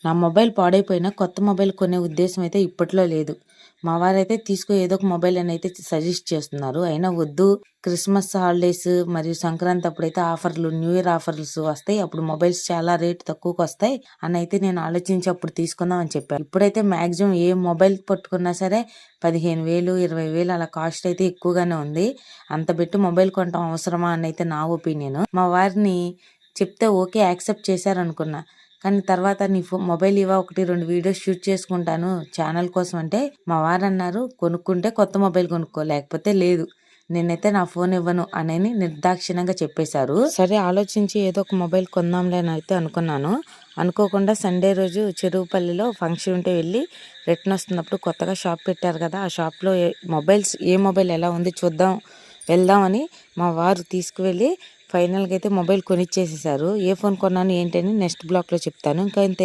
నా మొబైల్ పాడైపోయినా కొత్త మొబైల్ కొనే ఉద్దేశం అయితే ఇప్పట్లో లేదు. మా వారైతే తీసుకో ఏదో ఒక మొబైల్ అని అయితే సజెస్ట్ చేస్తున్నారు. అయినా వద్దు, క్రిస్మస్ హాలిడేస్ మరియు సంక్రాంతి అప్పుడైతే ఆఫర్లు, న్యూ ఇయర్ ఆఫర్స్ వస్తాయి. అప్పుడు మొబైల్స్ చాలా రేట్ తక్కువకి వస్తాయి అని అయితే నేను ఆలోచించి అప్పుడు తీసుకుందాం అని చెప్పాను. ఇప్పుడైతే మాక్సిమం ఏ మొబైల్ పట్టుకున్నా సరే 15,000, 20,000 అలా కాస్ట్ అయితే ఎక్కువగానే ఉంది. అంత పెట్టి మొబైల్ కొనటం అవసరమా అని అయితే నా ఒపీనియన్. మా వారిని చెప్తే ఓకే యాక్సెప్ట్ చేశారనుకున్నా. కానీ తర్వాత నీ మొబైల్ ఇవా, 1-2 వీడియోస్ షూట్ చేసుకుంటాను ఛానల్ కోసం అంటే మా వారు అన్నారు, కొనుక్కుంటే కొత్త మొబైల్ కొనుక్కో, లేకపోతే లేదు, నేనైతే నా ఫోన్ ఇవ్వను అని నిర్దాక్షిణ్యంగా చెప్పేశారు. సరే ఆలోచించి ఏదో ఒక మొబైల్ కొందాంలే అని అయితే అనుకున్నాను. అనుకోకుండా సండే రోజు చెరువుపల్లిలో ఫంక్షన్ ఉంటే వెళ్ళి రిటర్న్ వస్తున్నప్పుడు కొత్తగా షాప్ పెట్టారు కదా, ఆ షాప్లో ఏ మొబైల్ ఎలా ఉంది చూద్దాం వెళ్దామని మా వారు తీసుకువెళ్ళి ఫైనల్గా అయితే మొబైల్ కొనిచ్చేసేసారు. ఏ ఫోన్ కొన్నాను ఏంటని నెక్స్ట్ బ్లాగ్లో చెప్తాను. ఇంకా ఇంతే.